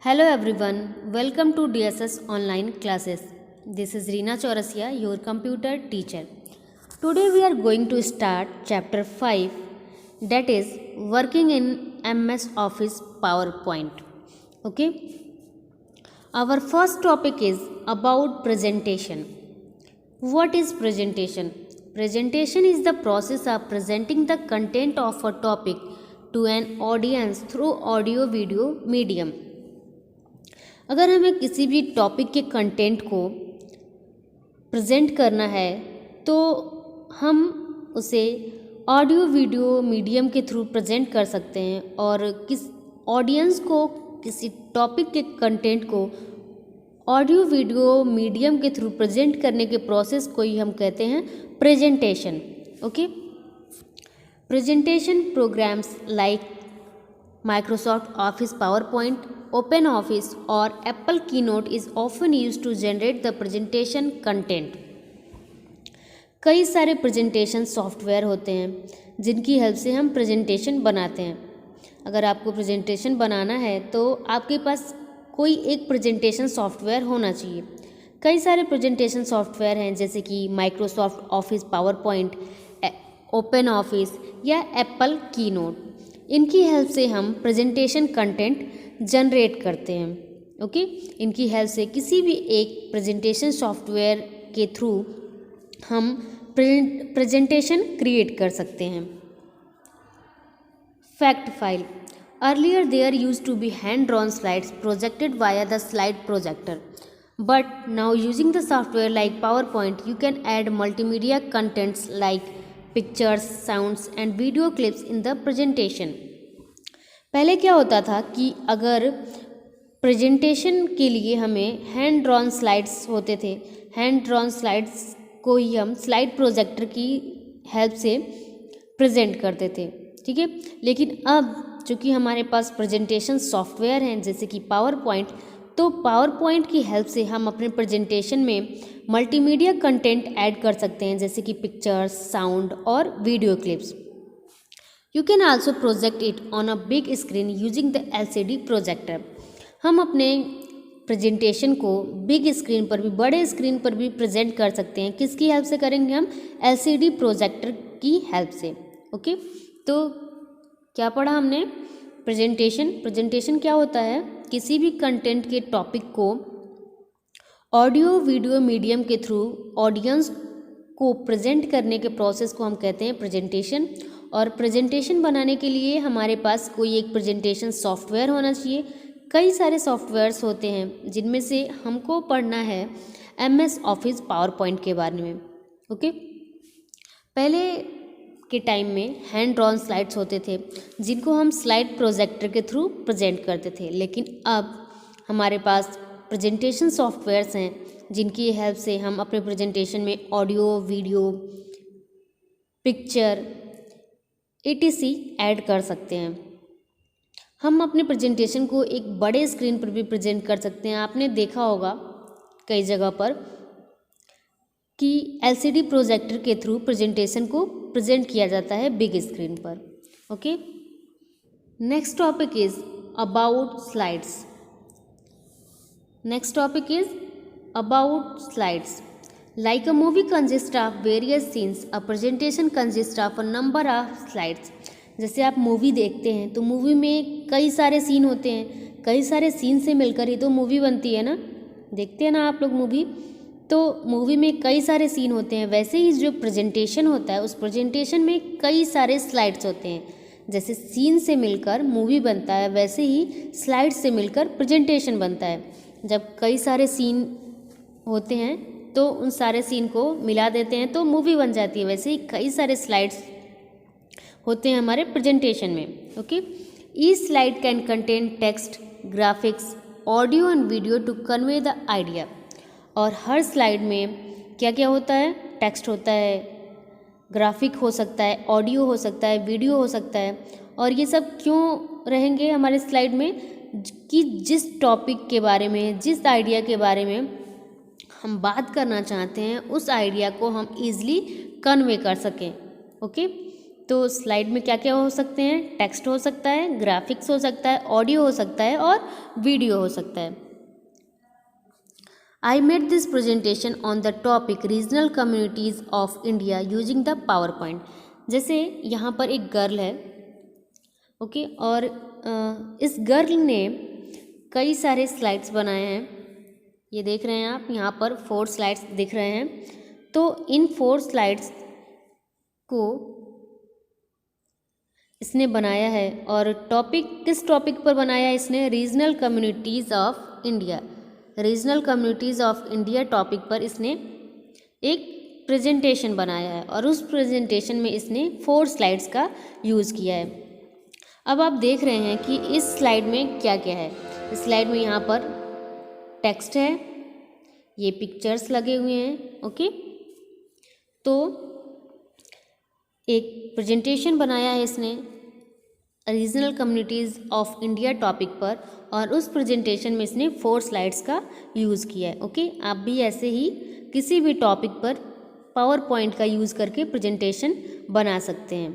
Hello everyone, welcome to DSS online classes. This is Reena Chaurasia, your computer teacher. Today we are going to start chapter 5, that is working in MS Office PowerPoint. Okay? Our first topic is about presentation. What is presentation? Presentation is the process of presenting the content of a topic to an audience through audio video medium. अगर हमें किसी भी topic के content को present करना है तो हम उसे ऑडियो वीडियो मीडियम के थ्रू प्रेजेंट कर सकते हैं और किस ऑडियंस को किसी टॉपिक के कंटेंट को ऑडियो वीडियो मीडियम के थ्रू प्रेजेंट करने के प्रोसेस को ही हम कहते हैं presentation. Okay. Presentation programs like Microsoft Office PowerPoint, OpenOffice or Apple Keynote is often used to generate the presentation content. कई सारे प्रेजेंटेशन सॉफ्टवेयर होते हैं जिनकी हेल्प से हम प्रेजेंटेशन बनाते हैं. अगर आपको प्रेजेंटेशन बनाना है तो आपके पास कोई एक प्रेजेंटेशन सॉफ्टवेयर होना चाहिए. कई सारे प्रेजेंटेशन सॉफ्टवेयर हैं जैसे कि Microsoft Office PowerPoint, OpenOffice या Apple Keynote. इनकी हेल्प से हम प्रेजेंटेशन कंटेंट जनरेट करते हैं. ओके. इनकी हेल्प से किसी भी एक प्रेजेंटेशन सॉफ्टवेयर के थ्रू हम प्रेजेंटेशन क्रिएट कर सकते हैं. Fact file. Earlier there used to be hand drawn slides projected via the slide projector, but now using the software like PowerPoint you can add multimedia contents like pictures, sounds and video clips in the presentation. पहले क्या होता था कि अगर presentation के लिए हमें hand drawn slides होते थे, हैंड ड्रॉन स्लाइड्स को ही हम स्लाइड प्रोजेक्टर की हेल्प से प्रेजेंट करते थे. ठीक है. लेकिन अब चूँकि हमारे पास प्रेजेंटेशन सॉफ्टवेयर हैं जैसे कि PowerPoint, तो PowerPoint की हेल्प से हम अपने प्रेजेंटेशन में मल्टीमीडिया कंटेंट ऐड कर सकते हैं जैसे कि पिक्चर्स, साउंड और video clips. You can also project it on a big screen using the LCD projector. हम अपने प्रेजेंटेशन को बिग स्क्रीन पर भी, बड़े स्क्रीन पर भी प्रेजेंट कर सकते हैं. किसकी हेल्प से करेंगे हम? LCD प्रोजेक्टर की हेल्प से. ओके. तो क्या पढ़ा हमने? प्रेजेंटेशन क्या होता है? किसी भी कंटेंट के टॉपिक को ऑडियो वीडियो मीडियम के थ्रू ऑडियंस को प्रेजेंट करने के प्रोसेस को हम कहते हैं प्रेजेंटेशन. और प्रेजेंटेशन बनाने के लिए हमारे पास कोई एक प्रेजेंटेशन सॉफ्टवेयर होना चाहिए. कई सारे सॉफ्टवेयर्स होते हैं जिनमें से हमको पढ़ना है MS ऑफिस PowerPoint के बारे में. ओके. पहले के टाइम में हैंड ड्रॉन स्लाइड्स होते थे जिनको हम स्लाइड प्रोजेक्टर के थ्रू प्रेजेंट करते थे. लेकिन अब हमारे पास प्रेजेंटेशन सॉफ्टवेयर्स हैं जिनकी हेल्प से हम अपने प्रेजेंटेशन में audio, video, picture etc add कर सकते हैं. हम अपने प्रेजेंटेशन को एक बड़े स्क्रीन पर भी प्रेजेंट कर सकते हैं. आपने देखा होगा कई जगह पर कि LCD प्रोजेक्टर के थ्रू प्रेजेंटेशन को प्रेजेंट किया जाता है बिग स्क्रीन पर. Okay. Next topic is about slides. Next topic is about slides. Like a movie consists of various scenes, a presentation consists of a number of slides. जैसे आप movie देखते हैं तो मूवी में कई सारे सीन होते हैं. कई सारे सीन से मिलकर ही तो मूवी बनती है ना. देखते हैं ना आप लोग मूवी, तो मूवी में कई सारे सीन होते हैं. वैसे ही जो प्रेजेंटेशन होता है उस प्रेजेंटेशन में कई सारे स्लाइड्स होते हैं. जैसे सीन से मिलकर मूवी बनता है वैसे ही स्लाइड से मिलकर प्रेजेंटेशन बनता है. जब कई सारे सीन होते हैं तो उन सारे सीन को मिला देते हैं तो मूवी बन जाती है. वैसे ही कई सारे स्लाइड्स होते हैं हमारे प्रेजेंटेशन में. Okay. Each slide can contain text, graphics, audio and video to convey the idea. और हर स्लाइड में क्या क्या होता है? टेक्स्ट होता है, ग्राफिक हो सकता है, ऑडियो हो सकता है, वीडियो हो सकता है. और ये सब क्यों रहेंगे हमारे स्लाइड में? कि जिस टॉपिक के बारे में, जिस आइडिया के बारे में हम बात करना चाहते हैं उस आइडिया को हम ईज़िली कन्वे कर सकें. ओके. तो स्लाइड में क्या क्या हो सकते हैं, टेक्स्ट हो सकता है, ग्राफिक्स हो सकता है, ऑडियो हो सकता है और वीडियो हो सकता है। I made this presentation on the topic regional communities of India using the PowerPoint। जैसे यहाँ पर एक गर्ल है, ओके, और इस गर्ल ने कई सारे स्लाइड्स बनाए हैं। ये देख रहे हैं आप, यहाँ पर 4 स्लाइड्स दिख रहे हैं। तो इन 4 स्लाइड्स को इसने बनाया है, और किस टॉपिक पर बनाया है इसने, regional communities of India. Regional communities of India topic पर इसने एक प्रेजेंटेशन बनाया है, और उस प्रेजेंटेशन में इसने 4 स्लाइड्स का यूज़ किया है। अब आप देख रहे हैं कि इस स्लाइड में क्या क्या है। इस स्लाइड में यहाँ पर टेक्स्ट है, ये पिक्चर्स लगे हुए हैं, ओके। तो एक प्रेजेंटेशन बनाया है इसने regional communities of India topic पर, और उस प्रेजेंटेशन में इसने 4 स्लाइड्स का यूज़ किया है, ओके। आप भी ऐसे ही किसी भी टॉपिक पर पावर पॉइंट का यूज़ करके प्रेजेंटेशन बना सकते हैं।